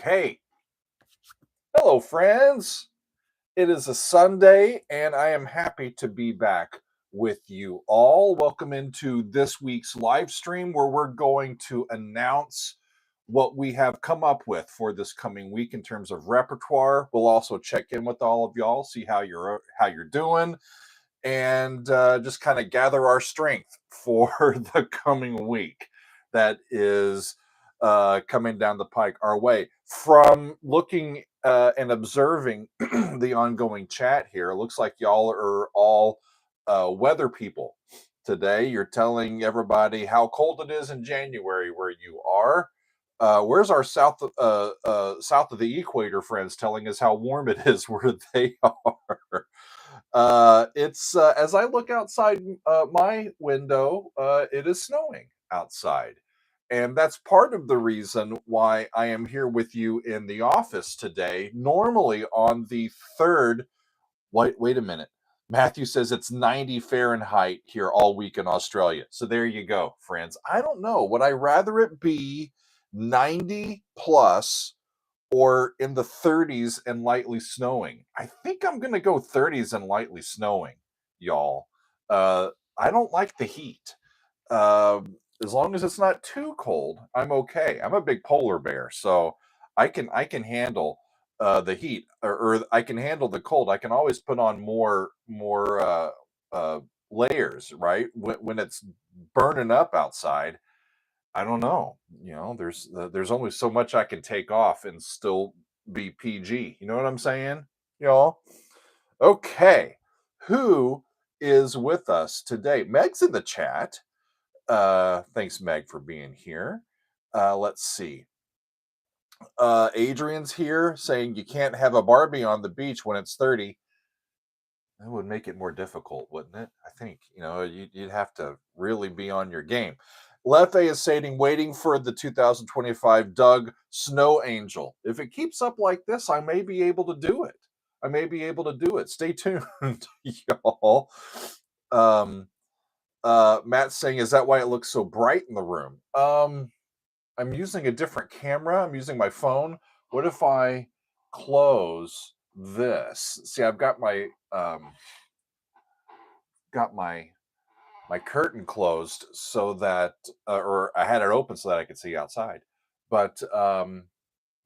Okay. Hello, friends. It is a Sunday, and I am happy to be back with you all. Welcome into this week's live stream where we're going to announce what we have come up with for this coming week in terms of repertoire. We'll also check in with all of y'all, see how you're doing, and just kind of gather our strength for the coming week that is coming down the pike our way. From looking and observing the ongoing chat here, it looks like y'all are all weather people today. You're telling everybody how cold it is in January where you are. Where's our south south of the equator friends telling us how warm it is where they are? It's as I look outside my window, it is snowing outside. And that's part of the reason why I am here with you in the office today. Normally on the third, wait a minute. Matthew says it's 90 Fahrenheit here all week in Australia. So there you go, friends. I don't know. Would I rather it be 90 plus or in the 30s and lightly snowing? I think I'm going to go 30s and lightly snowing, y'all. I don't like the heat. Uh, as long as it's not too cold, I'm okay. I'm a big polar bear, so I can handle the heat, or I can handle the cold. I can always put on more layers, right? When it's burning up outside, I don't know. There's only so much I can take off and still be PG. You know what I'm saying, y'all? Okay, who is with us today? Meg's in the chat. Thanks, Meg, for being here. Let's see. Adrian's here saying you can't have a Barbie on the beach when it's 30. That would make it more difficult, wouldn't it? I think, you'd have to really be on your game. Lefe is saying, waiting for the 2025 Doug Snow Angel. If it keeps up like this, I may be able to do it. I may be able to do it. Stay tuned, y'all. Matt's saying, is that why it looks so bright in the room? I'm using a different camera. I'm using my phone. What if I close this? See, I've got my my curtain closed so that, or I had it open so that I could see outside. But now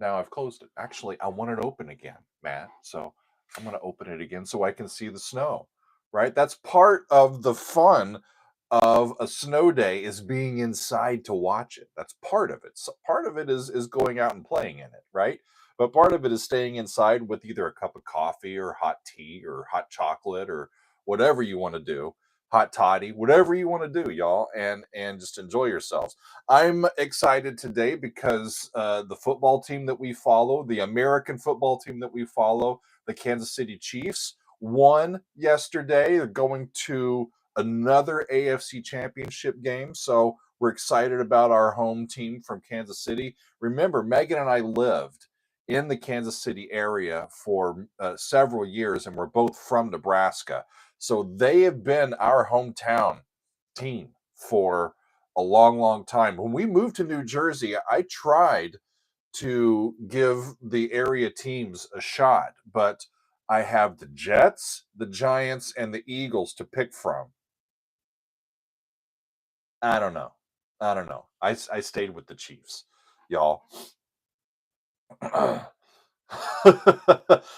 I've closed it. Actually, I want it open again, Matt. So I'm going to open it again so I can see the snow. Right? That's part of the fun of a snow day, is being inside to watch it. That's part of it. So part of it is going out and playing in it, right? But part of it is staying inside with either a cup of coffee or hot tea or hot chocolate or whatever you want to do, hot toddy, whatever you want to do, y'all, and just enjoy yourselves. I'm excited today because the football team that we follow, the American football team that we follow, the Kansas City Chiefs, won yesterday. They're going to another AFC championship game. So we're excited about our home team from Kansas City. Remember, Megan and I lived in the Kansas City area for several years, and we're both from Nebraska. So they have been our hometown team for a long, long time. When we moved to New Jersey, I tried to give the area teams a shot, but I have the Jets, the Giants, and the Eagles to pick from. I don't know. I don't know. I stayed with the Chiefs, y'all.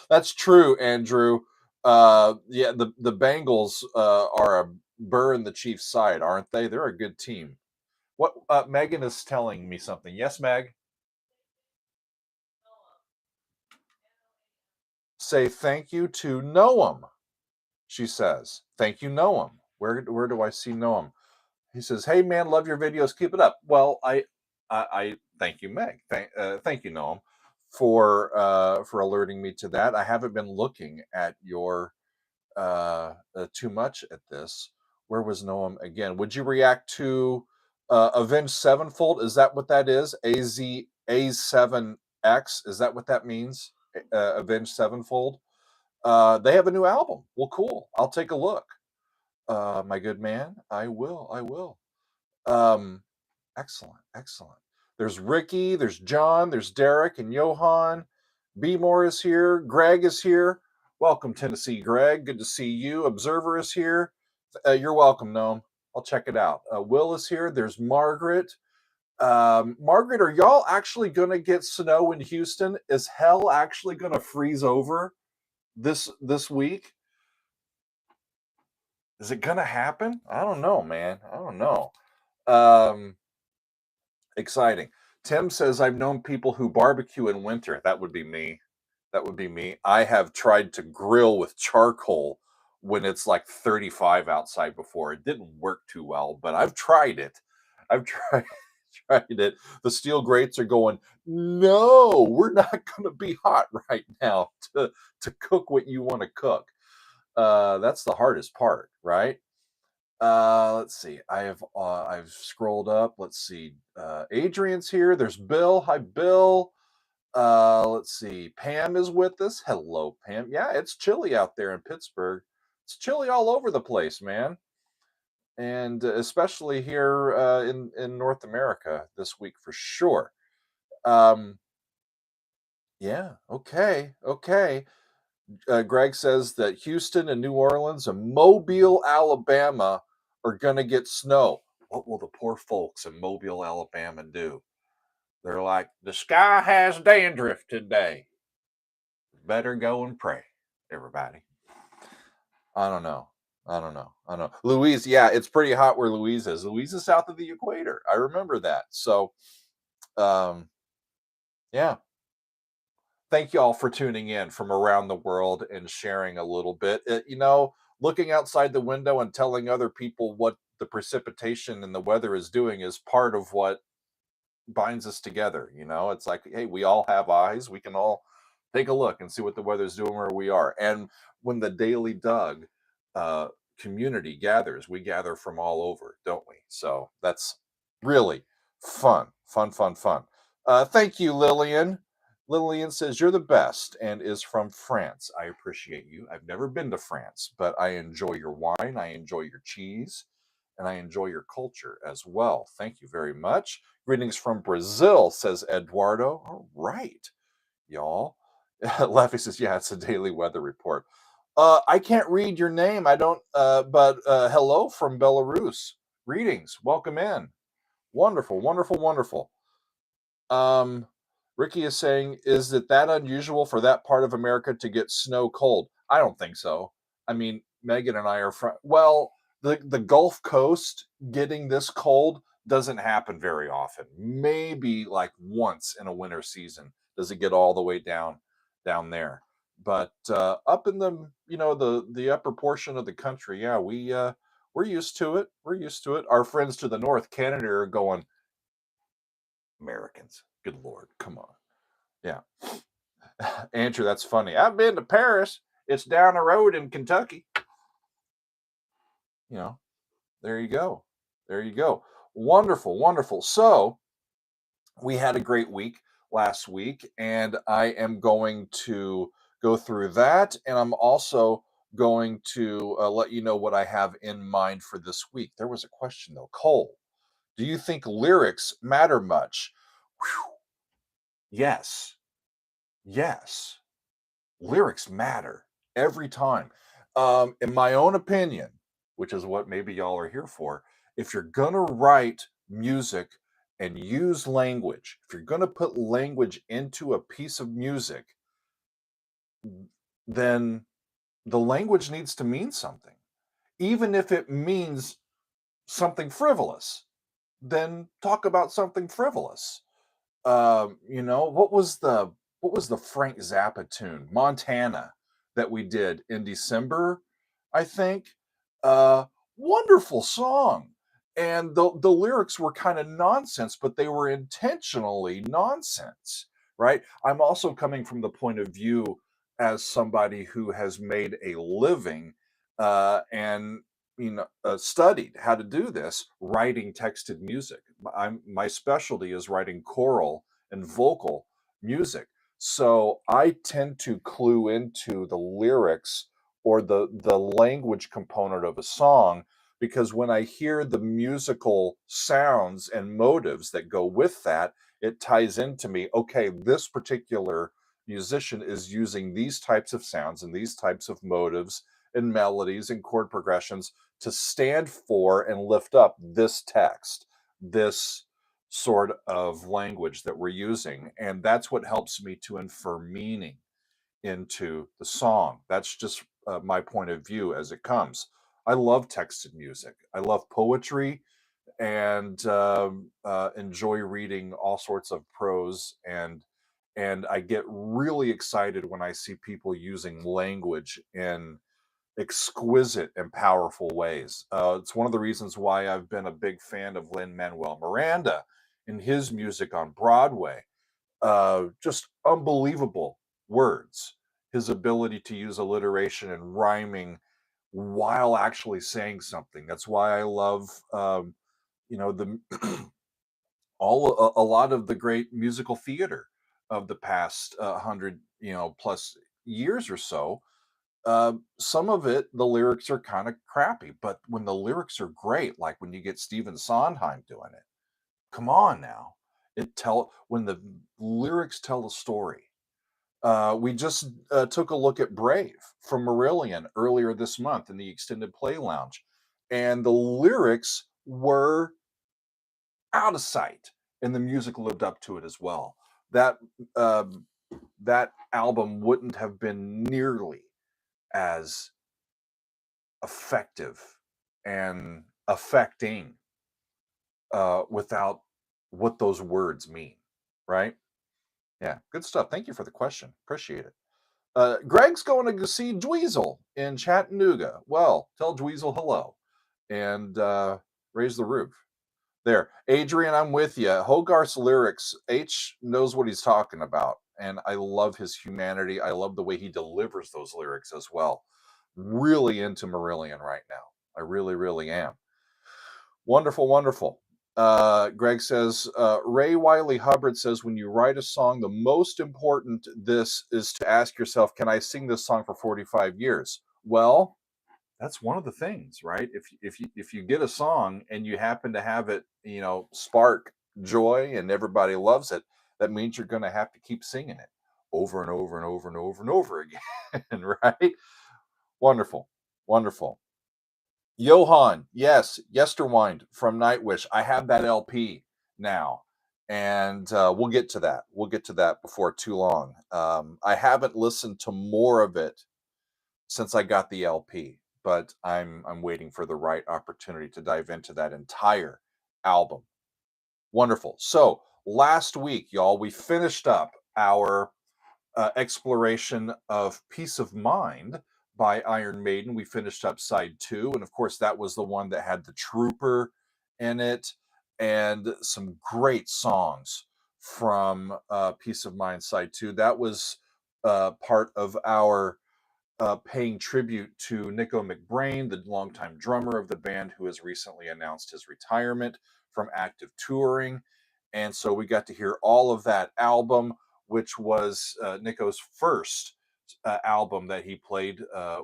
That's true, Andrew. Yeah, the Bengals are a burr in the Chiefs' side, aren't they? They're a good team. What Megan is telling me something. Yes, Meg. Say thank you to Noam. She says, "Thank you, Noam." Where do I see Noam? He says, "Hey man, love your videos. Keep it up." Well, I thank you, Meg. Thank you, Noam, for alerting me to that. I haven't been looking at your too much at this. Where was Noam again? Would you react to Avenged Sevenfold? Is that what that is? A7X? Is that what that means? Avenged Sevenfold. They have a new album. Well, cool. I'll take a look. My good man, I will. Excellent, excellent. There's Ricky, there's John, there's Derek and Johan. B More is here. Greg is here. Welcome, Tennessee Greg. Good to see you. Observer is here. You're welcome, Gnome. I'll check it out. Will is here. There's Margaret. Margaret, are y'all actually going to get snow in Houston? Is hell actually going to freeze over this week? Is it going to happen? I don't know, man. I don't know. Exciting. Tim says, I've known people who barbecue in winter. That would be me. That would be me. I have tried to grill with charcoal when it's like 35 outside before. It didn't work too well, but I've tried it. I've tried it. The steel grates are going, no, we're not going to be hot right now to cook what you want to cook. That's the hardest part, right? Let's see. I've scrolled up. Let's see. Adrian's here. There's Bill. Hi, Bill. Let's see. Pam is with us. Hello, Pam. Yeah, it's chilly out there in Pittsburgh. It's chilly all over the place, man. And especially here in North America this week for sure. Yeah. Okay. Greg says that Houston and New Orleans and Mobile, Alabama are going to get snow. What will the poor folks in Mobile, Alabama do? They're like, the sky has dandruff today. Better go and pray, everybody. I don't know. Louise, yeah, it's pretty hot where Louise is. Louise is south of the equator. I remember that. So, yeah. Thank you all for tuning in from around the world and sharing a little bit. Looking outside the window and telling other people what the precipitation and the weather is doing is part of what binds us together. It's like, hey, we all have eyes. We can all take a look and see what the weather's doing where we are. And when the Daily Doug community gathers, we gather from all over, don't we? So that's really fun. Thank you, Lillian. Lillian says, you're the best and is from France. I appreciate you. I've never been to France, but I enjoy your wine. I enjoy your cheese, and I enjoy your culture as well. Thank you very much. Greetings from Brazil, says Eduardo. All right, y'all. Laffy says, yeah, it's a daily weather report. I can't read your name. I don't, but hello from Belarus. Greetings. Welcome in. Wonderful. Ricky is saying, is it that unusual for that part of America to get snow cold? I don't think so. I mean, Megan and I are from, well, the Gulf Coast getting this cold doesn't happen very often. Maybe like once in a winter season does it get all the way down there. But up in the the upper portion of the country, yeah, we're used to it. Our friends to the north, Canada, are going, Americans, good Lord, come on. Yeah. Andrew, that's funny. I've been to Paris. It's down the road in Kentucky. There you go. Wonderful. So we had a great week last week, and I am going to go through that, and I'm also going to let you know what I have in mind for this week. There was a question though. Cole, do you think lyrics matter much? Whew. Yes. Lyrics matter every time. In my own opinion, which is what maybe y'all are here for, if you're going to write music and use language, if you're going to put language into a piece of music, then the language needs to mean something. Even if it means something frivolous, then talk about something frivolous. What was the Frank Zappa tune, Montana, that we did in December, I think. Wonderful song. And the lyrics were kind of nonsense, but they were intentionally nonsense, right? I'm also coming from the point of view as somebody who has made a living and studied how to do this, writing texted music. My specialty is writing choral and vocal music. So I tend to clue into the lyrics or the language component of a song because when I hear the musical sounds and motives that go with that, it ties into me, okay, this particular musician is using these types of sounds and these types of motives and melodies and chord progressions to stand for and lift up this text, this sort of language that we're using. And that's what helps me to infer meaning into the song. That's just my point of view as it comes. I love texted music. I love poetry and enjoy reading all sorts of prose and I get really excited when I see people using language in exquisite and powerful ways. It's one of the reasons why I've been a big fan of Lin-Manuel Miranda and his music on Broadway. Just unbelievable words. His ability to use alliteration and rhyming while actually saying something. That's why I love, the a lot of the great musical theater of the past 100, plus years or so. Some of it, the lyrics are kind of crappy, but when the lyrics are great, like when you get Stephen Sondheim doing it, come on now. When the lyrics tell a story. We just took a look at Brave from Marillion earlier this month in the extended play lounge, and the lyrics were out of sight, and the music lived up to it as well. That um, that album wouldn't have been nearly as effective and affecting without what those words mean, right? Yeah, good stuff. Thank you for the question. Appreciate it. Greg's going to go see Dweezil in Chattanooga. Well, tell Dweezil hello and raise the roof. There. Adrian, I'm with you. Hogarth's lyrics, H knows what he's talking about. And I love his humanity. I love the way he delivers those lyrics as well. Really into Marillion right now. I really, really am. Wonderful, wonderful. Greg says, Ray Wiley Hubbard says, when you write a song, the most important this is to ask yourself, can I sing this song for 45 years? Well, that's one of the things, right? If you get a song and you happen to have it, spark joy and everybody loves it, that means you're going to have to keep singing it over and over and over and over and over again, right? Wonderful, wonderful. Johan, yes, Yesterwind from Nightwish. I have that LP now, and we'll get to that. We'll get to that before too long. I haven't listened to more of it since I got the LP, but I'm waiting for the right opportunity to dive into that entire album. Wonderful. So last week, y'all, we finished up our exploration of Peace of Mind by Iron Maiden. We finished up side 2, and of course, that was the one that had the Trooper in it and some great songs from Peace of Mind side 2. That was part of our paying tribute to Nico McBrain, the longtime drummer of the band, who has recently announced his retirement from active touring. And so we got to hear all of that album, which was Nico's first album that he played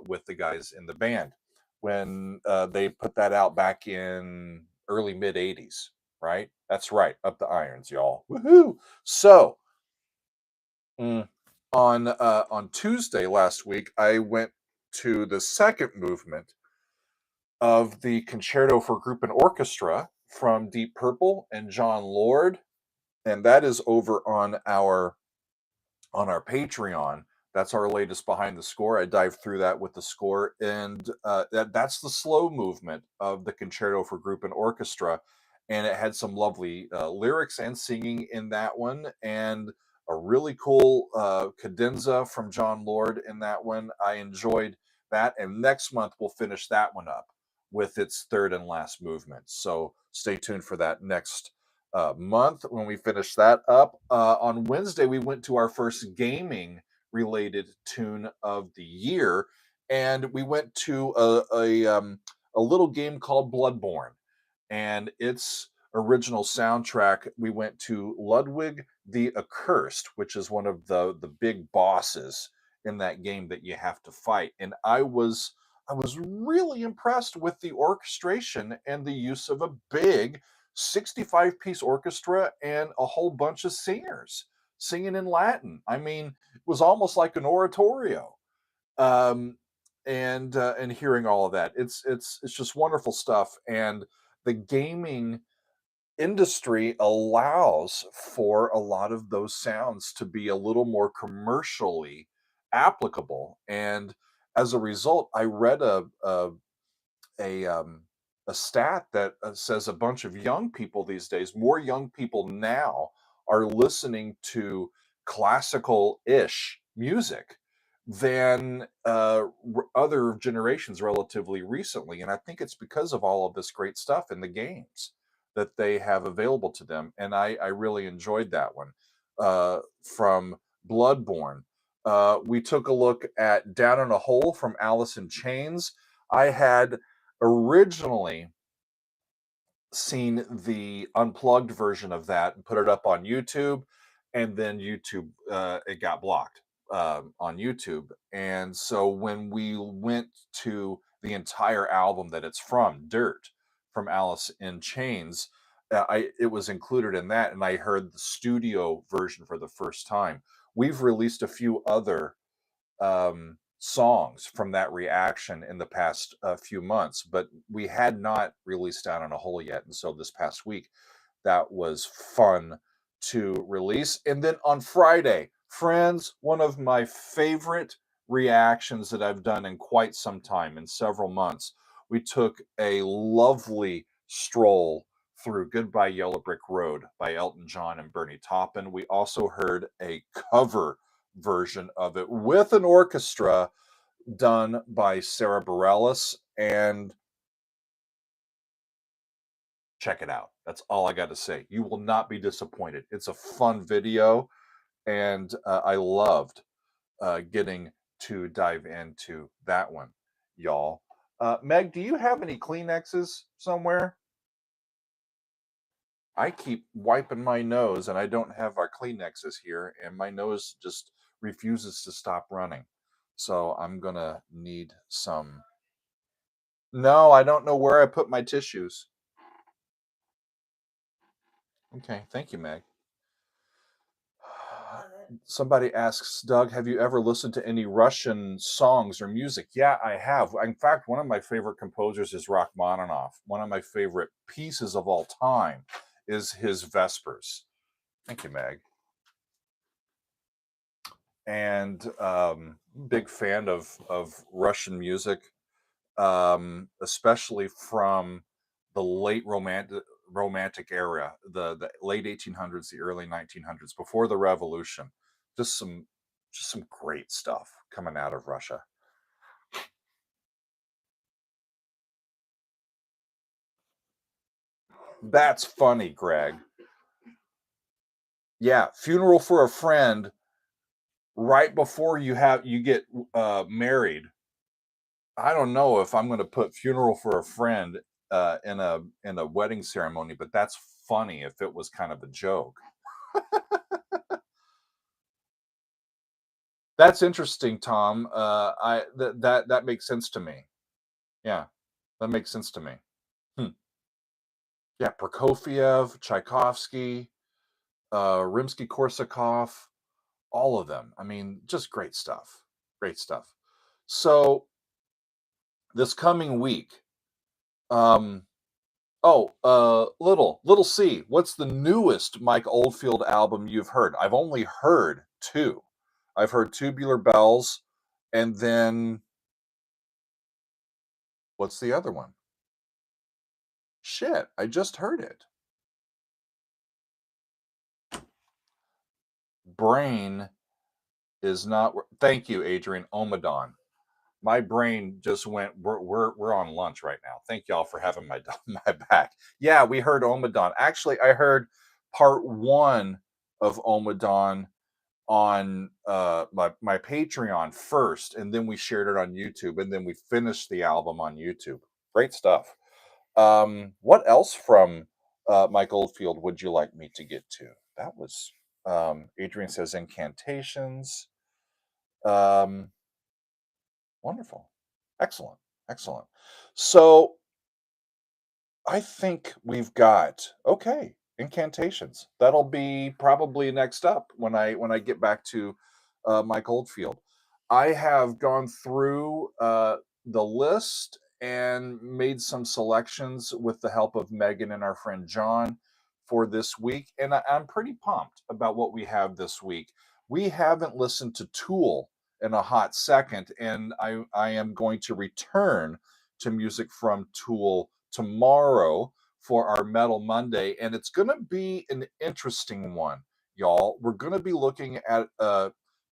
with the guys in the band when they put that out back in early mid 80s, right? That's right. Up the irons, y'all. Woohoo! So, on Tuesday last week, I went to the second movement of the Concerto for Group and Orchestra from Deep Purple and John Lord, and that is over on our Patreon. That's our latest behind the score. I dived through that with the score, and that's the slow movement of the Concerto for Group and Orchestra, and it had some lovely lyrics and singing in that one, and a really cool cadenza from John Lord in that one. I enjoyed that, and next month we'll finish that one up with its third and last movement. So stay tuned for that next month when we finish that up. On Wednesday, we went to our first gaming related tune of the year, and we went to a little game called Bloodborne, and its original soundtrack. We went to Ludwig the Accursed, which is one of the big bosses in that game that you have to fight, and I was I was really impressed with the orchestration and the use of a big 65-piece orchestra and a whole bunch of singers singing in Latin. I mean, it was almost like an oratorio. Um, and hearing all of that, it's just wonderful stuff. And the gaming industry allows for a lot of those sounds to be a little more commercially applicable. And as a result, I read a um, a stat that says a bunch of young people these days, more young people now, are listening to classical-ish music than other generations relatively recently. And I think it's because of all of this great stuff in the games that they have available to them. And I really enjoyed that one from Bloodborne. We took a look at Down in a Hole from Alice in Chains. I had originally seen the unplugged version of that and put it up on YouTube, and then YouTube it got blocked on YouTube. And so when we went to the entire album that it's from, Dirt, from Alice in Chains, it was included in that, and I heard the studio version for the first time. We've released a few other songs from that reaction in the past few months, but we had not released Down in a Hole yet. And so this past week, that was fun to release. And then on Friday, friends, one of my favorite reactions that I've done in quite some time, in several months, we took a lovely stroll through Goodbye Yellow Brick Road by Elton John and Bernie Taupin. We also heard a cover version of it with an orchestra done by Sarah Bareilles, and check it out. That's all I got to say. You will not be disappointed. It's a fun video, and I loved getting to dive into that one, y'all. Meg, do you have any Kleenexes somewhere? I keep wiping my nose, and I don't have our Kleenexes here, and my nose just refuses to stop running. So I'm gonna need some. No, I don't know where I put my tissues. Okay, thank you, Meg. Somebody asks, Doug, have you ever listened to any Russian songs or music? Yeah, I have. In fact, one of my favorite composers is Rachmaninoff. One of my favorite pieces of all time is his Vespers. Thank you, Meg. And big fan of Russian music, especially from the late romantic era, the late 1800s, the early 1900s, before the revolution. Just some just some great stuff coming out of Russia. That's funny, Greg. Yeah, Funeral for a Friend, right before you get married. I don't know if I'm going to put Funeral for a Friend in a wedding ceremony, but that's funny if it was kind of a joke. That's interesting, Tom. That makes sense to me. Yeah, that makes sense to me. Hmm. Yeah, Prokofiev, Tchaikovsky, Rimsky-Korsakov, all of them. I mean, just great stuff. Great stuff. So this coming week, um, Little C, what's the newest Mike Oldfield album you've heard? I've only heard two. I've heard Tubular Bells, and then what's the other one? Shit, I just heard it. Brain is not. Thank you, Adrian Omadon. My brain just went. We're on lunch right now. Thank y'all for having my my back. Yeah, we heard Omadon. Actually, I heard part one of Omadon on my Patreon first, and then we shared it on YouTube, and then we finished the album on YouTube. Great stuff. What else from Mike Oldfield would you like me to get to? That was Adrian says Incantations. Um, Wonderful, excellent. Excellent. So I think we've got okay, incantations. That'll be probably next up when I get back to Mike Oldfield. I have gone through the list and made some selections with the help of Megan and our friend John for this week, and I'm pretty pumped about what we have this week. We haven't listened to Tool in a hot second, and I am going to return to music from Tool tomorrow for our Metal Monday, and it's going to be an interesting one, y'all. We're going to be looking at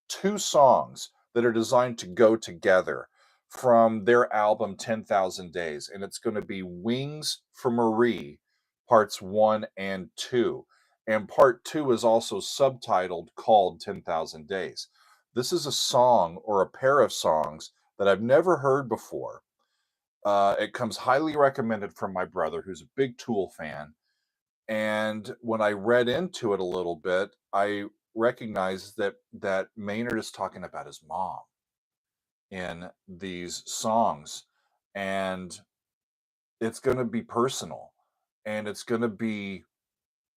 two songs that are designed to go together from their album 10,000 Days, and it's going to be Wings for Marie, parts 1 and 2. And part 2 is also subtitled called 10,000 Days. This is a song or a pair of songs that I've never heard before. It comes highly recommended from my brother, who's a big Tool fan. And when I read into it a little bit, I recognized that Maynard is talking about his mom in these songs, and it's going to be personal, and it's going to be,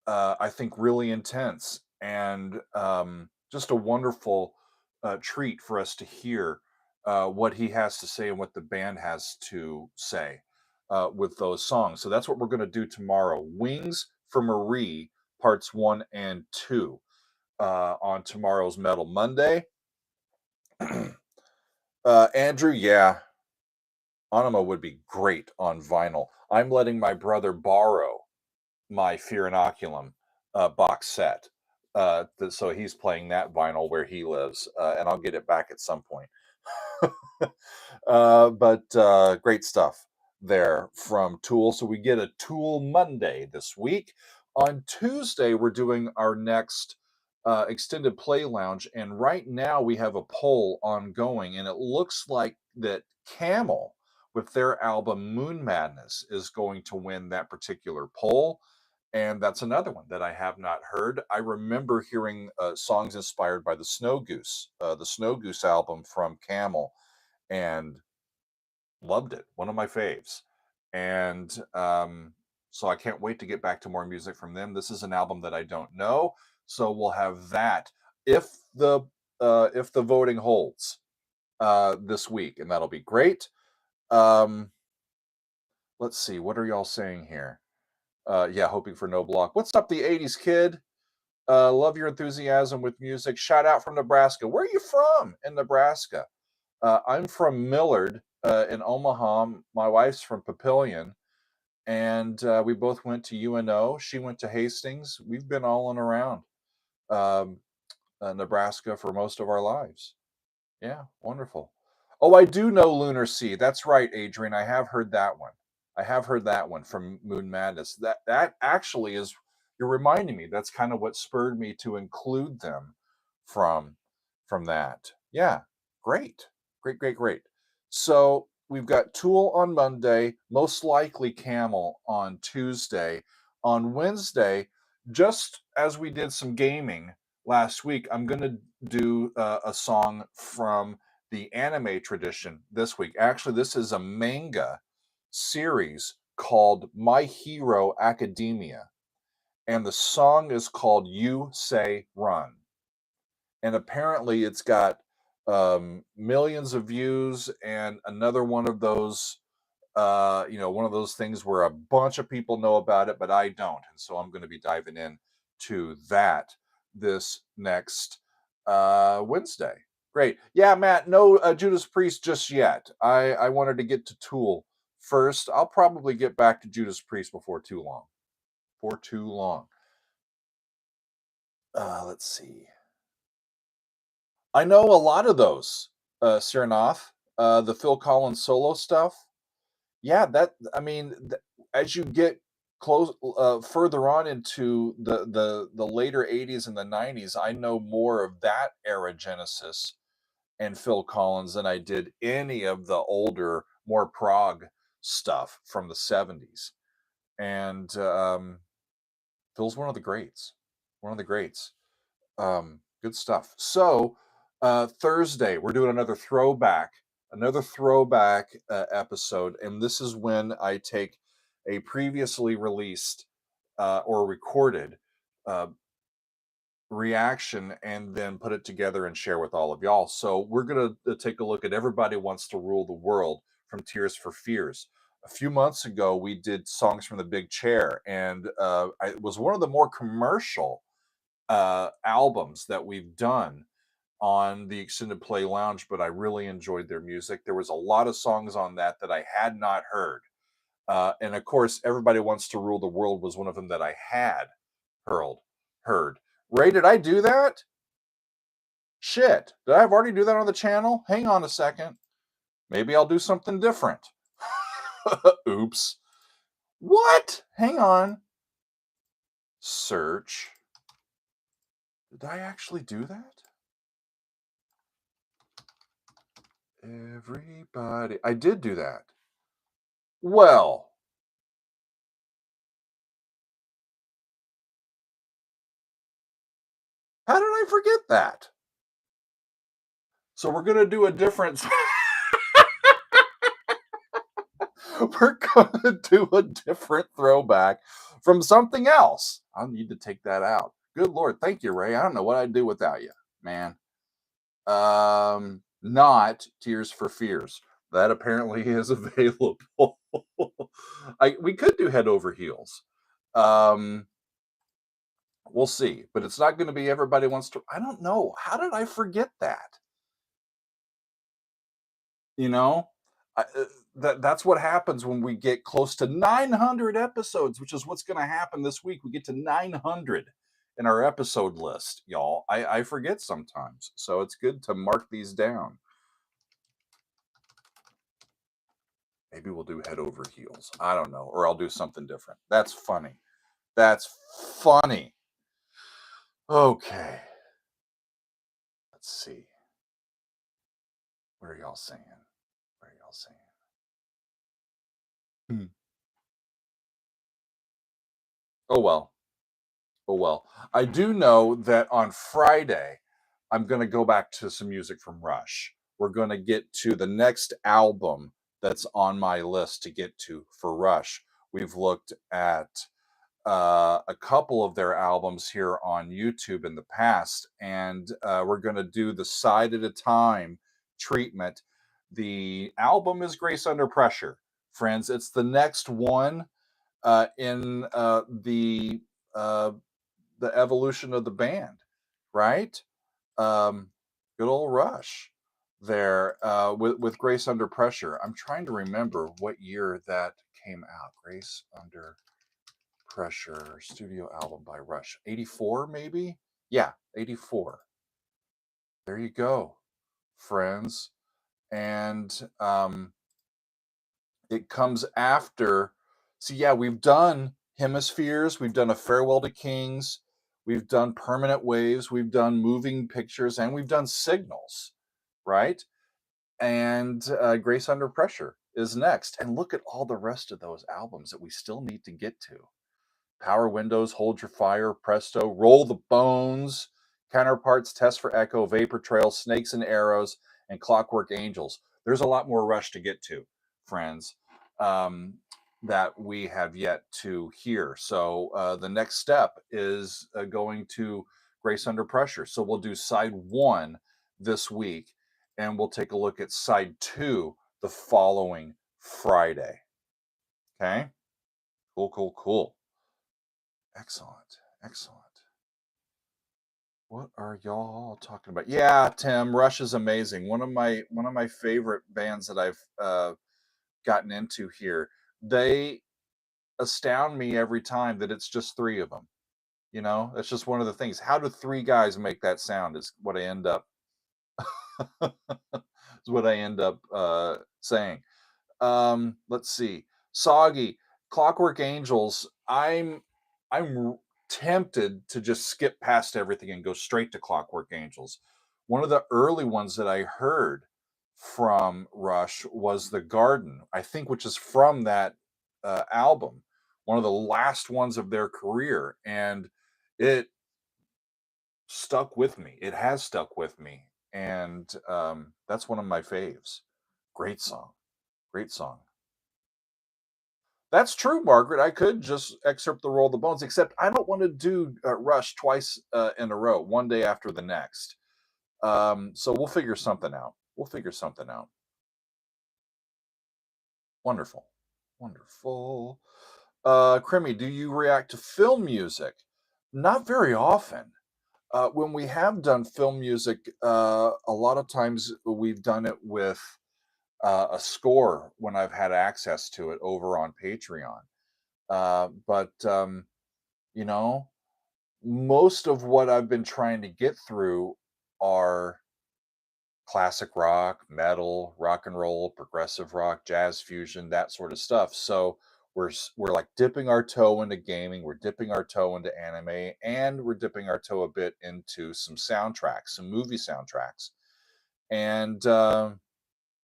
I think, really intense, and just a wonderful treat for us to hear what he has to say and what the band has to say with those songs. So that's what we're going to do tomorrow. Wings for Marie, parts 1 and 2, on tomorrow's Metal Monday. Andrew, yeah, Anima would be great on vinyl. I'm letting my brother borrow my Fear Inoculum box set. So he's playing that vinyl where he lives, and I'll get it back at some point. But great stuff there from Tool. So we get a Tool Monday this week. On Tuesday, we're doing our next extended play lounge, and right now we have a poll ongoing, and it looks like that Camel, with their album Moon Madness, is going to win that particular poll. And that's another one that I have not heard. I remember hearing songs inspired by the Snow Goose album from Camel, and loved it. One of my faves. And so I can't wait to get back to more music from them. This is an album that I don't know, so we'll have that if the if the voting holds this week, and that'll be great. Um, let's see, what are y'all saying here? Yeah, hoping for no block. What's up, the '80s kid? Love your enthusiasm with music. Shout out from Nebraska. Where are you from in Nebraska? I'm from Millard in Omaha. My wife's from Papillion, and we both went to UNO. She went to Hastings. We've been all and around um, Nebraska for most of our lives. Yeah, wonderful. Oh, I do know Lunar Sea. That's right, Adrian. I have heard that one. I have heard that one from Moon Madness. That actually is. You're reminding me. That's kind of what spurred me to include them from that. Yeah, great, great, great, great. So we've got Tool on Monday, most likely Camel on Tuesday. On Wednesday, just as we did some gaming last week, I'm going to do a song from the anime tradition this week. Actually, this is a manga series called My Hero Academia, and the song is called You Say Run. And apparently, it's got millions of views, and another one of those. One of those things where a bunch of people know about it, but I don't. And so I'm going to be diving in to that this next Wednesday. Great. Yeah, Matt, no Judas Priest just yet. I wanted to get to Tool first. I'll probably get back to Judas Priest before too long. For too long. Let's see. I know a lot of those, Sirnoff, the Phil Collins solo stuff. Yeah, that I mean, as you get close further on into the later '80s and the '90s, I know more of that era Genesis and Phil Collins than I did any of the older, more prog stuff from the '70s. And Phil's one of the greats, one of the greats. Good stuff. So Thursday, we're doing another throwback another throwback episode, and this is when I take a previously released or recorded uh, reaction and then put it together and share with all of y'all. So we're gonna take a look at Everybody Wants to Rule the World from Tears for Fears. A few months ago, we did Songs from the Big Chair, and it was one of the more commercial albums that we've done on the Extended Play Lounge, but I really enjoyed their music. There was a lot of songs on that that I had not heard. And of course, Everybody Wants to Rule the World was one of them that I had hurled, heard. Ray, did I do that? Shit. Did I already do that on the channel? Hang on a second. Maybe I'll do something different. Oops. What? Hang on. Search. Did I actually do that? Everybody. I did do that. Well. How did I forget that? So we're going to do a different. We're going to do a different throwback from something else. I'll need to take that out. Good Lord. Thank you, Ray. I don't know what I'd do without you, man. Not Tears for Fears. That apparently is available. We could do Head Over Heels. We'll see, but it's not going to be Everybody Wants to. I don't know. How did I forget that? You know, that's what happens when we get close to 900 episodes, which is what's going to happen this week. We get to 900 in our episode list, y'all. I forget sometimes, so it's good to mark these down. Maybe we'll do Head Over Heels. I don't know, or I'll do something different. That's funny. That's funny. Okay. Let's see. What are y'all saying? What are y'all saying? Oh well. Oh well. I do know that on Friday, I'm going to go back to some music from Rush. We're going to get to the next album that's on my list to get to for Rush. We've looked at a couple of their albums here on YouTube in the past, and we're going to do the side at a time treatment. The album is Grace Under Pressure, friends. It's the next one in uh, the evolution of the band, right? Um, Good old Rush there with Grace Under Pressure. I'm trying to remember what year that came out. Grace Under Pressure studio album by Rush. 84 maybe? Yeah, 84. There you go, friends. And it comes after. So yeah, we've done Hemispheres, we've done A Farewell to Kings, we've done Permanent Waves, we've done Moving Pictures, and we've done Signals, right? And Grace Under Pressure is next. And look at all the rest of those albums that we still need to get to. Power Windows, Hold Your Fire, Presto, Roll the Bones, Counterparts, Test for Echo, Vapor Trail, Snakes and Arrows, and Clockwork Angels. There's a lot more Rush to get to, friends, that we have yet to hear. So the next step is going to Grace Under Pressure. So we'll do side one this week, and we'll take a look at side two the following Friday. Okay? Cool, cool, cool. Excellent. Excellent. What are y'all talking about? Yeah, Tim, Rush is amazing. One of my favorite bands that I've gotten into here. They astound me every time that it's just three of them. You know, that's just one of the things. How do three guys make that sound? Is what I end up is what I end up saying. Let's see. Soggy, Clockwork Angels. I'm tempted to just skip past everything and go straight to Clockwork Angels. One of the early ones that I heard from Rush was The Garden, I think, which is from that album, one of the last ones of their career, and it stuck with me. It has stuck with me, and that's one of my faves. Great song. Great song. That's true, Margaret. I could just excerpt the Roll the Bones, except I don't want to do Rush twice in a row, one day after the next. So we'll figure something out. We'll figure something out. Wonderful. Wonderful. Crimmy, do you react to film music? Not very often. When we have done film music, a lot of times we've done it with a score when I've had access to it over on Patreon. But you know, most of what I've been trying to get through are classic rock, metal, rock and roll, progressive rock, jazz fusion, that sort of stuff. So we're like dipping our toe into gaming, we're dipping our toe into anime, and we're dipping our toe a bit into some soundtracks, some movie soundtracks. And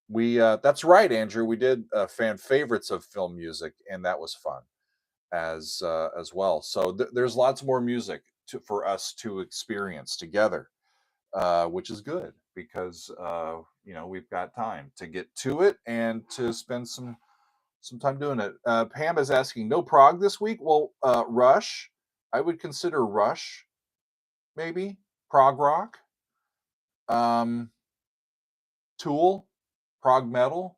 we that's right, Andrew. We did fan favorites of film music, and that was fun as well. So there's lots more music for us to experience together, which is good because we've got time to get to it and to spend some time doing it. Pam is asking, no prog this week? Well, Rush, I would consider Rush maybe prog rock, um, Tool, prog metal,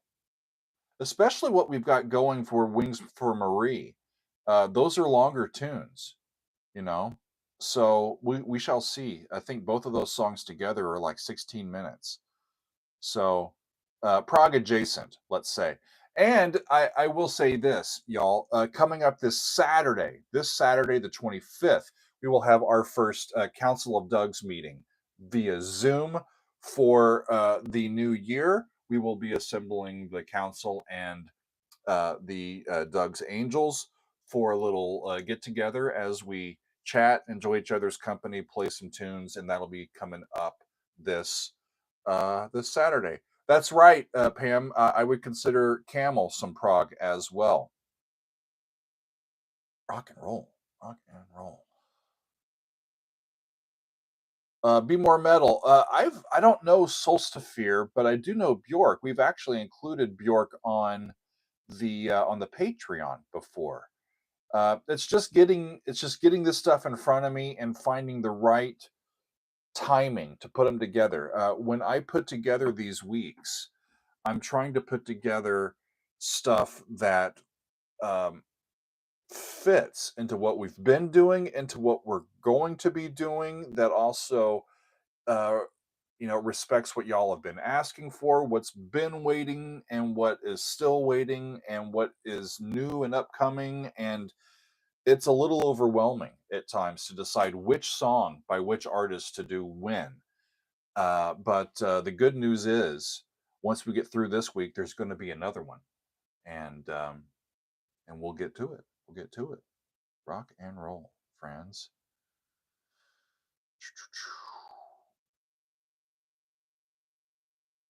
especially what we've got going for Wings for Marie. Those are longer tunes, you know. So we shall see. I think both of those songs together are like 16 minutes. So prog adjacent, let's say. And I will say this, y'all, coming up this Saturday, the 25th, we will have our first Council of Doug's meeting via Zoom for the new year. We will be assembling the council and the Doug's Angels for a little get together as we chat, enjoy each other's company, play some tunes, and that'll be coming up this this Saturday. That's right, Pam. I would consider Camel some prog as well. Rock and roll, rock and roll. Be more metal. I don't know Solstifier, but I do know Bjork. We've actually included Bjork on the Patreon before. It's just getting this stuff in front of me and finding the right timing to put them together. When I put together these weeks, I'm trying to put together stuff that um, fits into what we've been doing, into what we're going to be doing, that also uh, respects what y'all have been asking for, what's been waiting, and what is still waiting, and what is new and upcoming. And it's a little overwhelming at times to decide which song by which artist to do when. But the good news is, once we get through this week, there's going to be another one, and we'll get to it. We'll get to it. Rock and roll, friends.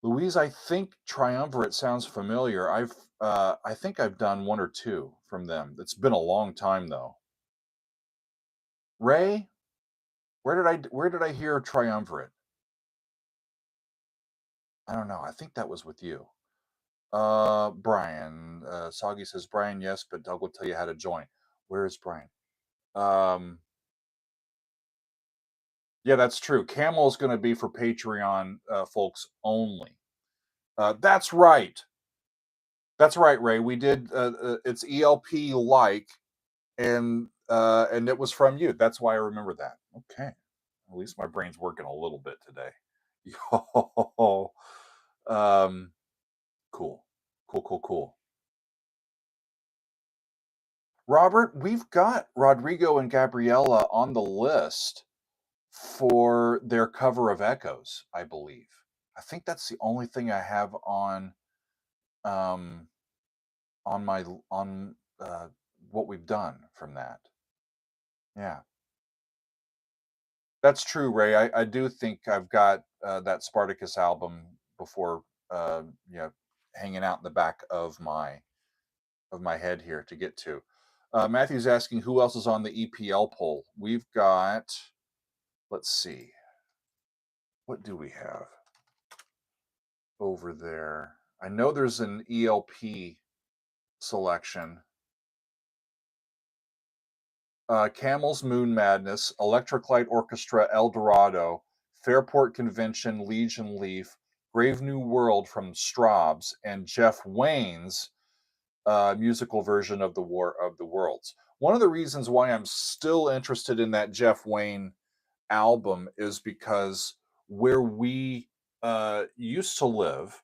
Louise, I think Triumvirate sounds familiar. I think I've done one or two from them. It's been a long time though. Ray, where did I hear Triumvirate? I don't know. I think that was with you. Brian, Soggy says, Brian, yes, but Doug will tell you how to join. Where is Brian? Um, yeah, that's true. Camel is going to be for Patreon folks only. That's right. That's right, Ray. We did. It's ELP like, and it was from you. That's why I remember that. Okay. At least my brain's working a little bit today. Yo. Um, cool. Cool, cool, cool. Robert, we've got Rodrigo and Gabriella on the list for their cover of Echoes, I believe. I think that's the only thing I have um on what we've done from that. Yeah. That's true, Ray. I do think I've got that Spartacus album before uh you know hanging out in the back of my head here to get to. Matthew's asking who else is on the EPL poll. We've got, let's see, what do we have over there? I know there's an ELP selection. Camel's Moon Madness, Electric Light Orchestra El Dorado, Fairport Convention Legion Leaf, Brave New World from Straubs, and Jeff Wayne's musical version of the War of the Worlds. One of the reasons why I'm still interested in that Jeff Wayne album is because where we used to live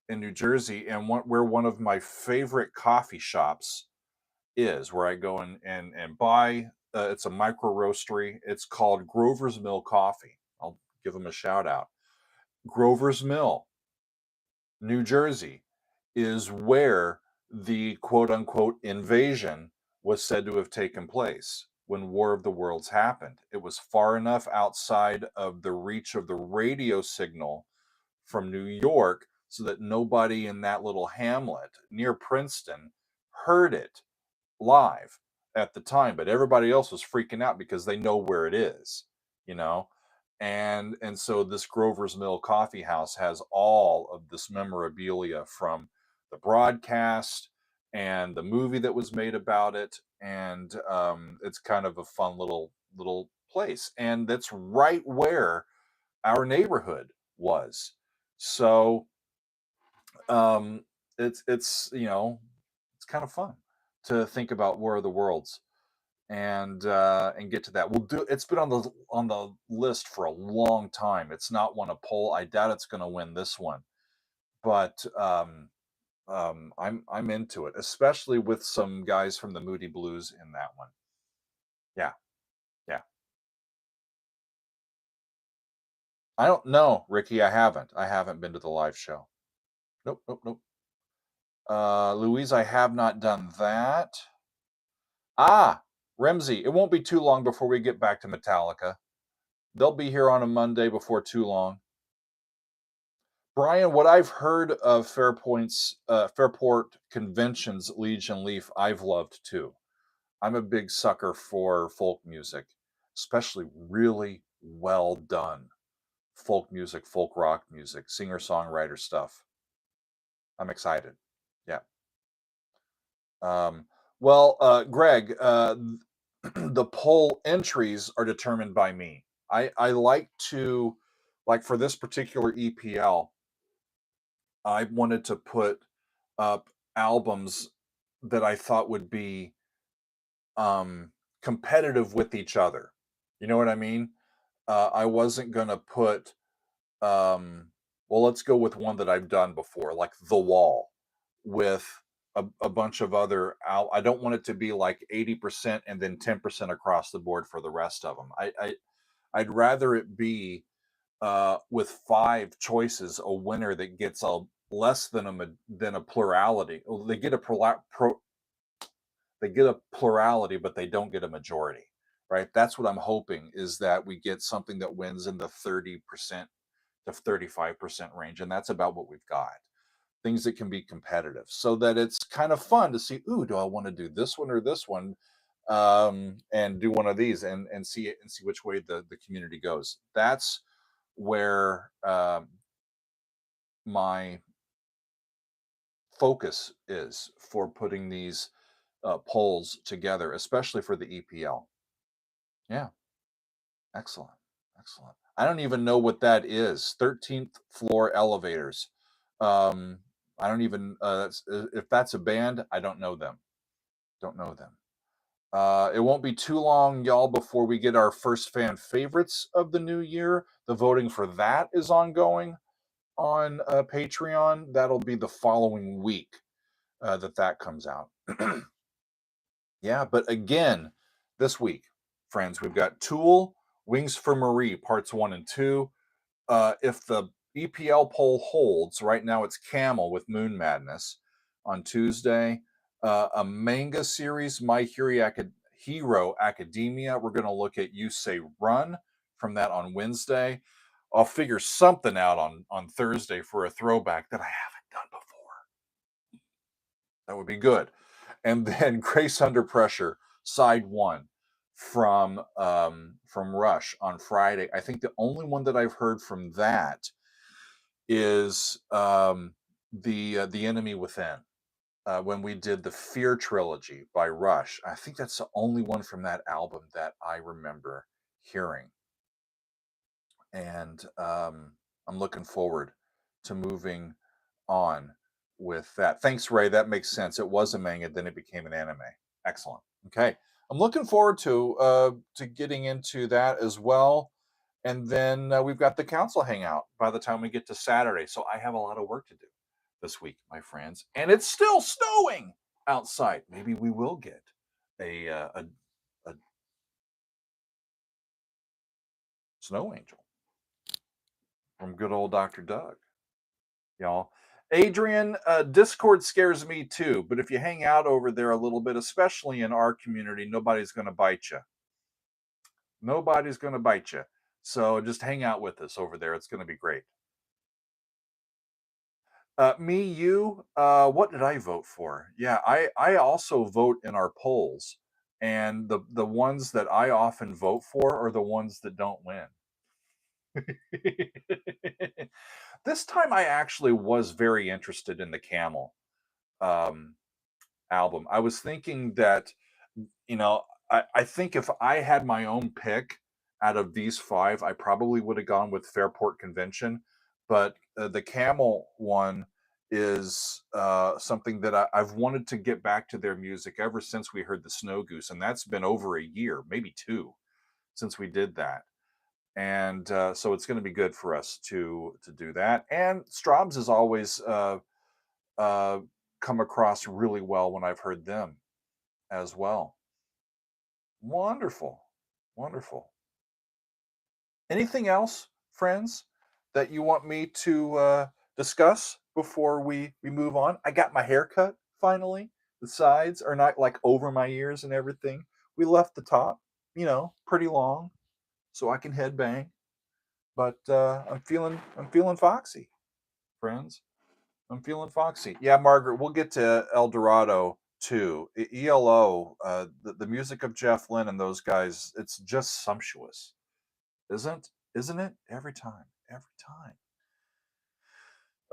in New Jersey, and where one of my favorite coffee shops is, where I go and buy. It's a micro roastery. It's called Grover's Mill Coffee. I'll give them a shout out. Grover's Mill, New Jersey, is where the quote unquote invasion was said to have taken place when War of the Worlds happened. It was far enough outside of the reach of the radio signal from New York so that nobody in that little hamlet near Princeton heard it live at the time, but everybody else was freaking out because they know where it is, you know. And so this Grover's Mill Coffee House has all of this memorabilia from the broadcast and the movie that was made about it, and it's kind of a fun little place, and that's right where our neighborhood was. So it's it's kind of fun to think about War of the Worlds and get to that. We'll do. It's been on the list for a long time. It's not won a poll. I doubt it's going to win this one, but I'm into it, especially with some guys from the Moody Blues in that one. Yeah, yeah. I don't know, Ricky. I haven't been to the live show. Nope, nope, nope. Louise, I have not done that. Ah, Remzi, it won't be too long before we get back to Metallica. They'll be here on a Monday before too long. Brian, what I've heard of Fairport Convention's Legion Leaf, I've loved too. I'm a big sucker for folk music, especially really well done folk music, folk rock music, singer-songwriter stuff. I'm excited. Yeah. Um, Greg, the poll entries are determined by me. I like to, like for this particular EPL, I wanted to put up albums that I thought would be competitive with each other. You know what I mean? I wasn't gonna put well, let's go with one that I've done before, like The Wall, with a bunch of other I don't want it to be like 80% and then 10% across the board for the rest of them. I'd rather it be with five choices, a winner that gets a less than than a plurality. Well, they get a plurality, but they don't get a majority, right? That's what I'm hoping, is that we get something that wins in the 30% to 35% range, and that's about what we've got. Things that can be competitive, so that it's kind of fun to see. Ooh, do I want to do this one or this one? And do one of these and see it and see which way the community goes. That's where my focus is for putting these polls together, especially for the EPL. Yeah, excellent, excellent. I don't even know what that is. 13th floor elevators. Um, I don't even if that's a band. I don't know them. Don't know them. It won't be too long, y'all, before we get our first fan favorites of the new year. The voting for that is ongoing on Patreon. That'll be the following week that comes out. Yeah, but again, this week, friends, we've got Tool, Wings for Marie, parts 1 and 2. If the EPL poll holds, right now it's Camel with Moon Madness on Tuesday. A manga series, Hero Academia. We're going to look at You Say Run from that on Wednesday. I'll figure something out on Thursday for a throwback that I haven't done before. That would be good. And then Grace Under Pressure, side 1 from Rush on Friday. I think the only one that I've heard from that is The Enemy Within, when we did the Fear trilogy by Rush. I think that's the only one from that album that I remember hearing. And I'm looking forward to moving on with that. Thanks, Ray. That makes sense. It was a manga, then it became an anime. Excellent. Okay, I'm looking forward to getting into that as well. And then we've got the council hangout by the time we get to Saturday. So I have a lot of work to do this week, my friends, and it's still snowing outside. Maybe we will get a snow angel from good old Dr. Doug, y'all. Adrian, Discord scares me too, but if you hang out over there a little bit, especially in our community, nobody's going to bite you. Nobody's going to bite you. So just hang out with us over there. It's going to be great. Me, you, what did I vote for? Yeah, I also vote in our polls, and the ones that I often vote for are the ones that don't win. This time I actually was very interested in the Camel um, album. I was thinking that, I think if I had my own pick out of these five, I probably would have gone with Fairport Convention. But the Camel one is something that I've wanted to get back to their music ever since we heard the Snow Goose, and that's been over a year, maybe two, since we did that. And so it's going to be good for us to do that. And Straubs has always uh, come across really well when I've heard them as well. Wonderful. Wonderful. Anything else, friends, that you want me to discuss before we move on? I got my hair cut finally. The sides are not like over my ears and everything. We left the top, pretty long, so I can headbang. But I'm feeling foxy, friends. I'm feeling foxy. Yeah, Margaret, we'll get to El Dorado too. ELO, the music of Jeff Lynne and those guys, it's just sumptuous, isn't it? Every time, every time.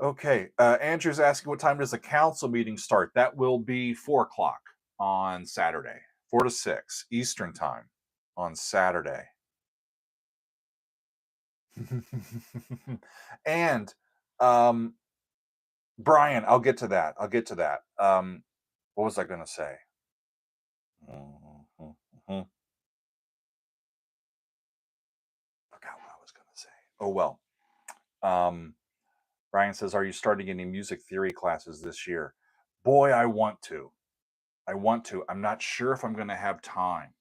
Okay, Andrew's asking what time does the council meeting start? That will be 4 o'clock on Saturday, 4 to 6 Eastern time on Saturday. And Brian, I'll get to that. What was I going to say? Forgot what I was going to say. Oh well. Brian says, "Are you starting any music theory classes this year?" Boy, I want to. I'm not sure if I'm going to have time.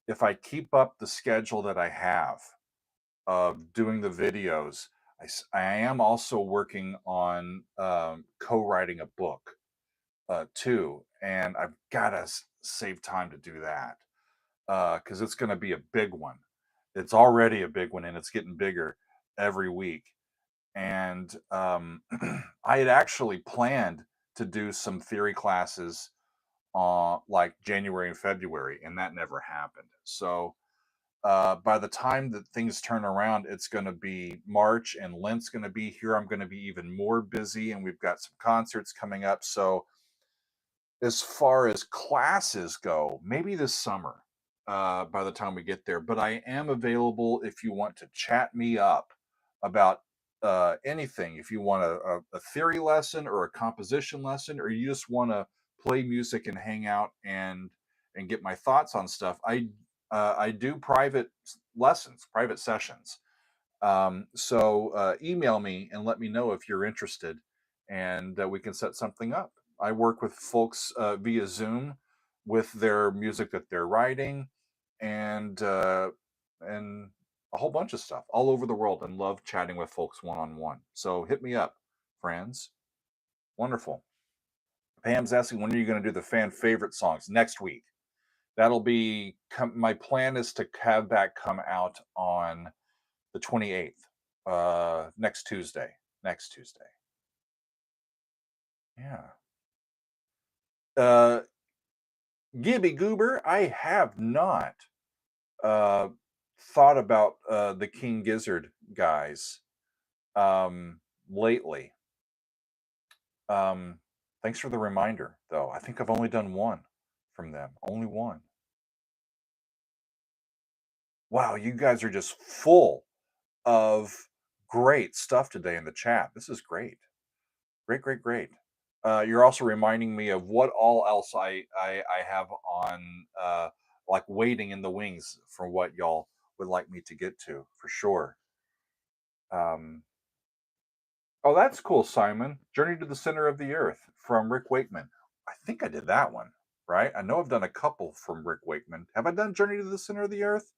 If I keep up the schedule that I have of doing the videos, I am also working on co-writing a book too, and I've got to save time to do that because it's going to be a big one. It's already a big one, and it's getting bigger every week. And I had actually planned to do some theory classes like January and February, and that never happened. So by the time that things turn around, it's going to be March, and Lent's going to be here. I'm going to be even more busy, and we've got some concerts coming up. So as far as classes go, maybe this summer by the time we get there. But I am available if you want to chat me up about anything. If you want a theory lesson or a composition lesson, or you just want to play music and hang out and get my thoughts on stuff, I do private lessons, private sessions. So email me and let me know if you're interested, and we can set something up. I work with folks via Zoom with their music that they're writing, and a whole bunch of stuff all over the world, and love chatting with folks one on one. So hit me up, friends. Wonderful. Pam's asking, when are you going to do the fan favorite songs? Next week. That'll be my plan is to have that come out on the 28th, next Tuesday. Yeah. Uh, Gibby Goober, I have not uh, thought about the King Gizzard guys lately. Thanks for the reminder, though. I think I've only done one from them. Only one. Wow, you guys are just full of great stuff today in the chat. This is great. Great, great, great. You're also reminding me of what all else I have on like waiting in the wings for what y'all would like me to get to for sure. Oh, that's cool, Simon. Journey to the Center of the Earth from Rick Wakeman. I think I did that one, right? I know I've done a couple from Rick Wakeman. Have I done Journey to the Center of the Earth?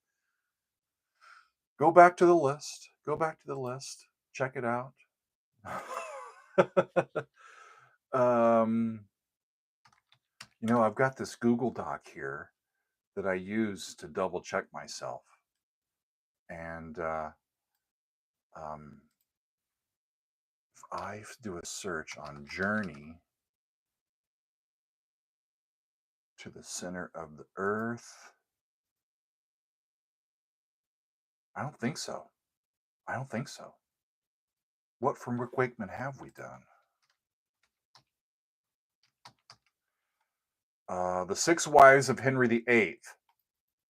Go back to the list. Go back to the list. Check it out. um, I've got this Google Doc here that I use to double check myself. And if I do a search on Journey to the Center of the Earth, I don't think so. I don't think so. What from Rick Wakeman have we done? The Six Wives of Henry VIII.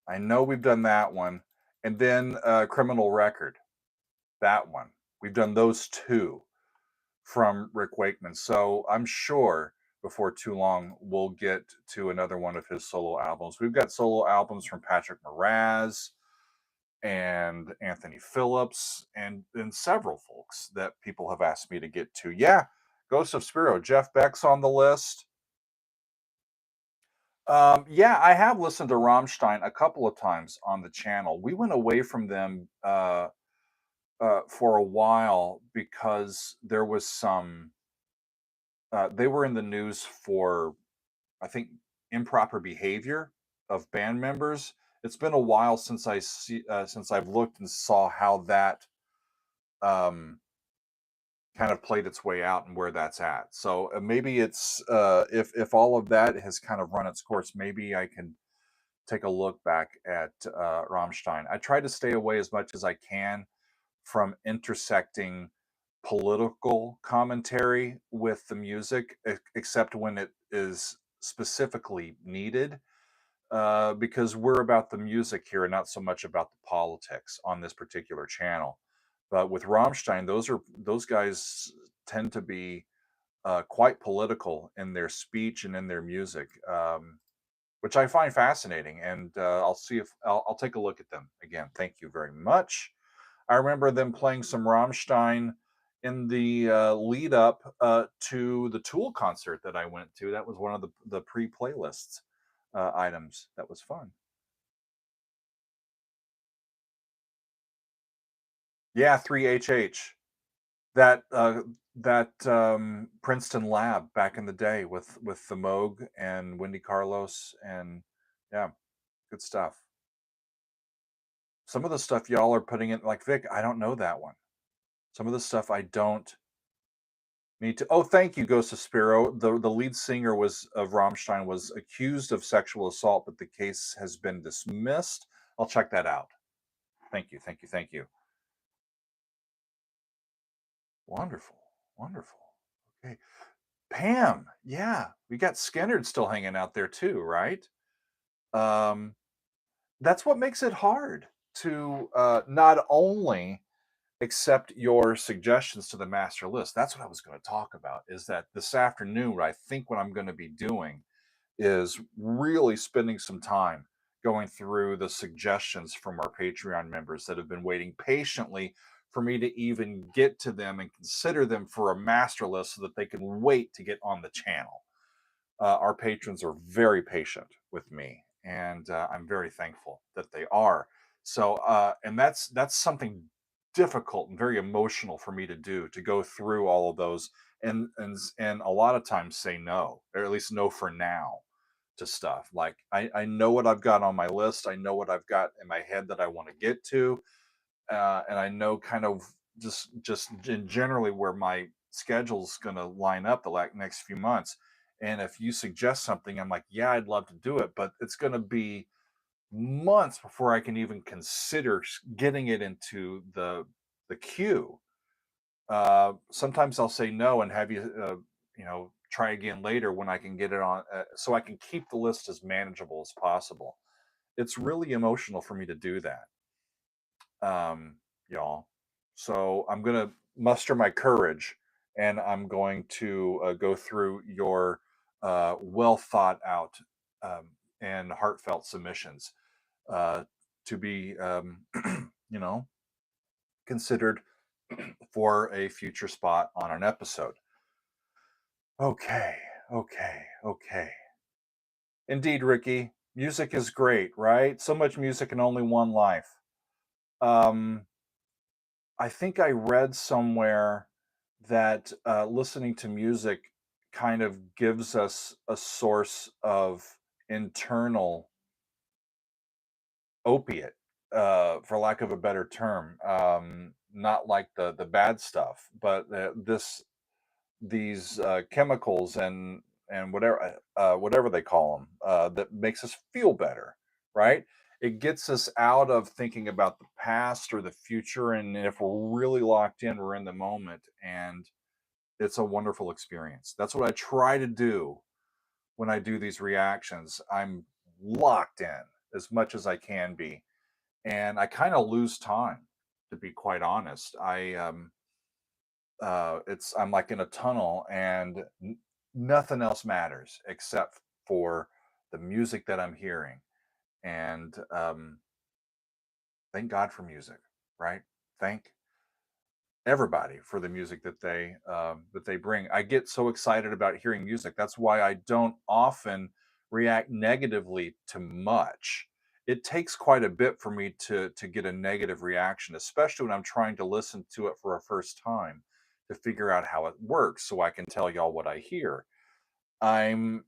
I know we've done that one. And then Criminal Record. That one. We've done those two from Rick Wakeman. So I'm sure before too long we'll get to another one of his solo albums. We've got solo albums from Patrick Moraz and Anthony Phillips and several folks that people have asked me to get to. Yeah, Ghost of Spiro, Jeff Beck's on the list. Yeah, I have listened to Rammstein a couple of times on the channel. We went away from them for a while because there was some. They were in the news for, I think, improper behavior of band members. It's been a while since since I've looked and saw how that um, kind of played its way out and where that's at. So maybe it's if all of that has kind of run its course, maybe I can take a look back at Rammstein. I try to stay away as much as I can from intersecting political commentary with the music, except when it is specifically needed, because we're about the music here and not so much about the politics on this particular channel. But with Rammstein, those guys tend to be quite political in their speech and in their music. Which I find fascinating. And I'll see if I'll take a look at them again. Thank you very much. I remember them playing some Rammstein in the lead up to the Tool concert that I went to. That was one of the pre playlists items. That was fun. Yeah, 3HH. That Princeton lab back in the day with the Moog and Wendy Carlos and yeah, good stuff. Some of the stuff y'all are putting in, like Vic, I don't know that one. Some of the stuff I don't need to. Oh, thank you, Ghost of Spiro. The lead singer of Rammstein was accused of sexual assault, but the case has been dismissed. I'll check that out. Thank you, thank you, thank you. Wonderful, wonderful. Okay, Pam. Yeah, we got Skinnerd still hanging out there too, right? Um, that's what makes it hard to not only accept your suggestions to the master list. That's what I was going to talk about, is that this afternoon, I think what I'm going to be doing is really spending some time going through the suggestions from our Patreon members that have been waiting patiently for me to even get to them and consider them for a master list so that they can wait to get on the channel. Our patrons are very patient with me, and I'm very thankful that they are. So, and that's something difficult and very emotional for me to do, to go through all of those and a lot of times say no, or at least no for now to stuff. Like I know what I've got on my list. I know what I've got in my head that I want to get to, and I know kind of generally where my schedule's going to line up the next few months. And if you suggest something, I'm like, yeah, I'd love to do it, but it's going to be months before I can even consider getting it into the queue. Sometimes I'll say no and have you, try again later when I can get it on, so I can keep the list as manageable as possible. It's really emotional for me to do that, um, y'all. So I'm gonna muster my courage, and I'm going to go through your well thought out um, and heartfelt submissions uh, to be, you know, considered for a future spot on an episode. Okay, okay. Indeed, Ricky, music is great, right? So much music and only one life. Um, I think I read somewhere that listening to music kind of gives us a source of internal opiate, for lack of a better term. Not like the bad stuff, but these chemicals and whatever they call them, that makes us feel better, right? It gets us out of thinking about the past or the future, and if we're really locked in, we're in the moment, and it's a wonderful experience. That's what I try to do when I do these reactions. I'm locked in as much as I can be, and I kind of lose time, to be quite honest. I'm like in a tunnel, and nothing else matters except for the music that I'm hearing. And thank God for music, right? Thank everybody for the music that they bring. I get so excited about hearing music. That's why I don't often react negatively to much. It takes quite a bit for me to get a negative reaction, especially when I'm trying to listen to it for a first time to figure out how it works so I can tell y'all what I hear. I'm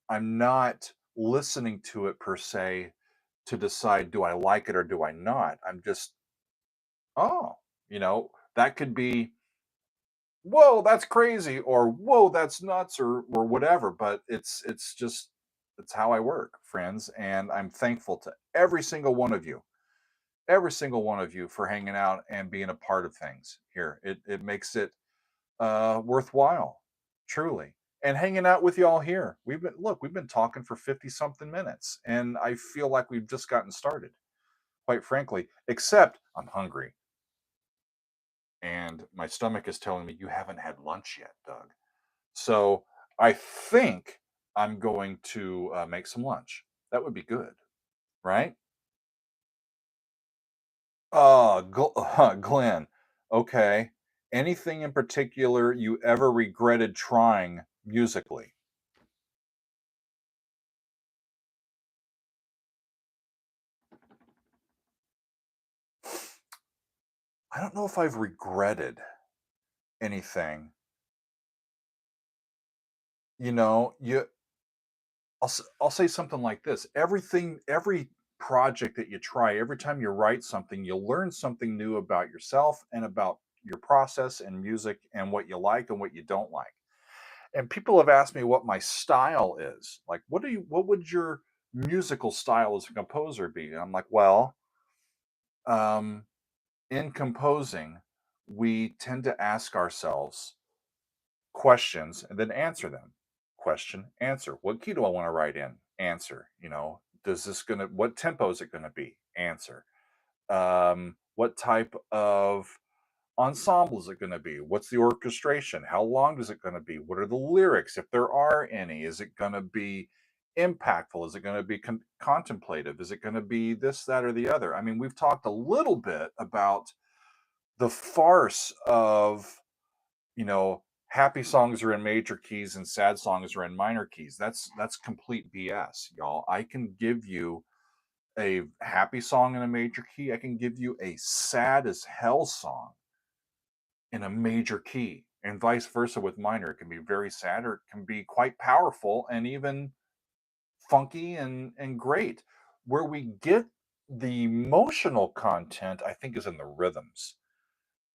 I'm not listening to it per se to decide, do I like it or do I not? I'm just, oh, that could be, whoa, that's crazy, or whoa, that's nuts, or whatever. But it's just, it's how I work, friends, and I'm thankful to every single one of you for hanging out and being a part of things here. It makes it worthwhile, truly. And hanging out with y'all here. We've been talking for 50 something minutes, and I feel like we've just gotten started, quite frankly, except I'm hungry and my stomach is telling me you haven't had lunch yet, Doug. So I think I'm going to make some lunch. That would be good, right? Glenn. Okay. Anything in particular you ever regretted trying musically? I don't know if I've regretted anything. You know, you I'll say something like this. Every project that you try, every time you write something, you learn something new about yourself and about your process and music and what you like and what you don't like. And people have asked me what my style is. Like, what would your musical style as a composer be? And I'm like, well, um, in composing, we tend to ask ourselves questions and then answer them. Question, answer. What key do I want to write in? Answer. What tempo is it gonna be? Answer. What type of ensemble is it gonna be? What's the orchestration? How long is it gonna be? What are the lyrics, if there are any? Is it gonna be impactful? Is it gonna be contemplative? Is it gonna be this, that, or the other? I mean, we've talked a little bit about the farce of, happy songs are in major keys and sad songs are in minor keys. That's complete BS, y'all. I can give you a happy song in a major key. I can give you a sad as hell song in a major key, and vice versa with minor. It can be very sad or it can be quite powerful and even funky and great. Where we get the emotional content, I think, is in the rhythms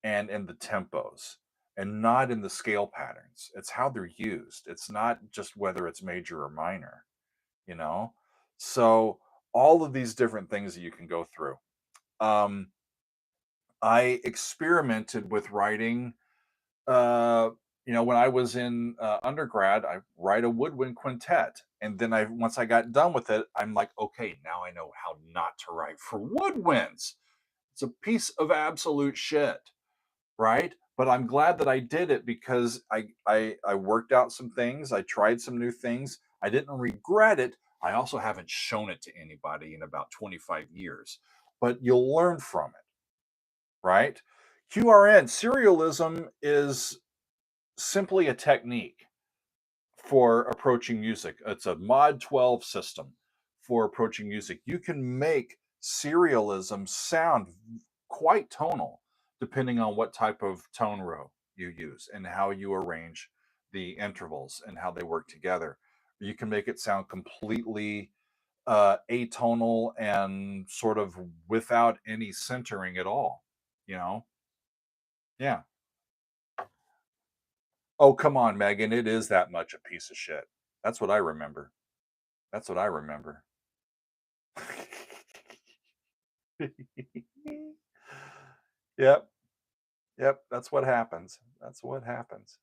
and in the tempos and not in the scale patterns. It's how they're used. It's not just whether it's major or minor, you know? So all of these different things that you can go through. I experimented with writing you know, when I was in undergrad, I write a woodwind quintet, and then once I got done with it, I'm like, okay, now I know how not to write for woodwinds. It's a piece of absolute shit, right? But I'm glad that I did it because I worked out some things, I tried some new things. I didn't regret it. I also haven't shown it to anybody in about 25 years. But you'll learn from it, right? QRN serialism is simply a technique for approaching music. It's a mod 12 system for approaching music. You can make serialism sound quite tonal depending on what type of tone row you use and how you arrange the intervals and how they work together. You can make it sound completely atonal and sort of without any centering at all, you know? Yeah. Oh, come on, Megan. It is that much a piece of shit. That's what I remember. That's what I remember. Yep. Yep. That's what happens. That's what happens.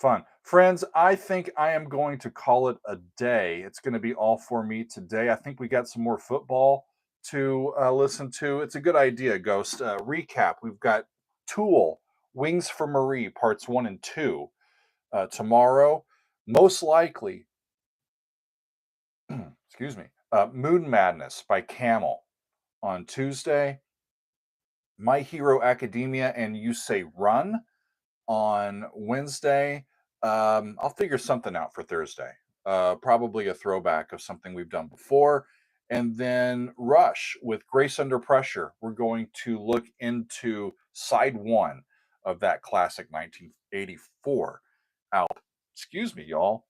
Fun. Friends, I think I am going to call it a day. It's going to be all for me today. I think we got some more football to listen to. It's a good idea, Ghost. Recap. We've got Tool, Wings for Marie, parts 1 and 2 tomorrow. Most likely, excuse me, Moon Madness by Camel on Tuesday. My Hero Academia and You Say Run on Wednesday. I'll figure something out for Thursday. Probably a throwback of something we've done before. And then Rush with Grace Under Pressure. We're going to look into side 1 of that classic 1984 album. Excuse me, y'all.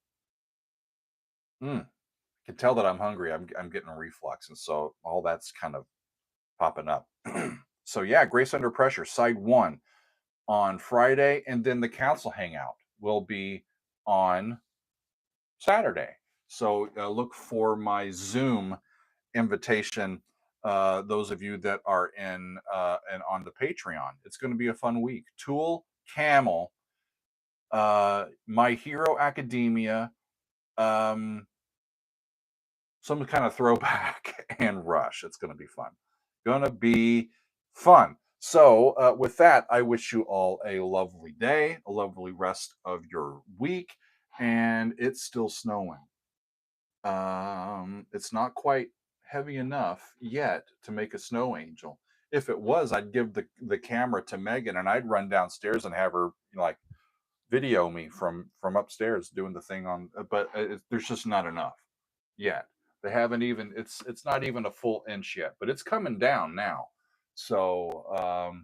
Can tell that I'm hungry. I'm getting a reflux, and so all that's kind of popping up. So yeah, Grace Under Pressure, side 1 on Friday, and then the council hangout will be on Saturday. So look for my Zoom invitation. Those of you that are in and on the Patreon, it's going to be a fun week. Tool, Camel, My Hero Academia, um, some kind of throwback, and Rush. It's going to be fun. Gonna be fun. So, with that, I wish you all a lovely day, a lovely rest of your week, and it's still snowing. It's not quite heavy enough yet to make a snow angel. If it was, I'd give the camera to Megan, and I'd run downstairs and have her like video me from upstairs doing the thing on. But there's just not enough yet. They haven't even. It's not even a full inch yet, but it's coming down now. So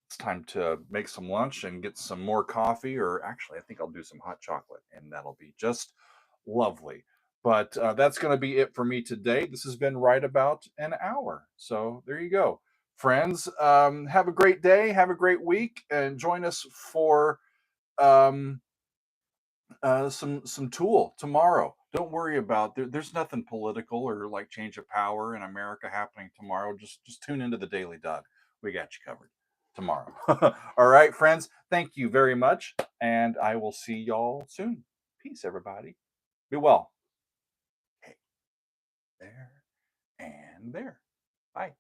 it's time to make some lunch and get some more coffee, or actually, I think I'll do some hot chocolate, and that'll be just lovely. But that's going to be it for me today. This has been right about an hour. So there you go. Friends, have a great day. Have a great week. And join us for um, some Tool tomorrow. Don't worry about there's nothing political or like change of power in America happening tomorrow. Just tune into the Daily Doug. We got you covered tomorrow. All right, friends. Thank you very much, and I will see y'all soon. Peace, everybody. Be well. Okay, there and there. Bye.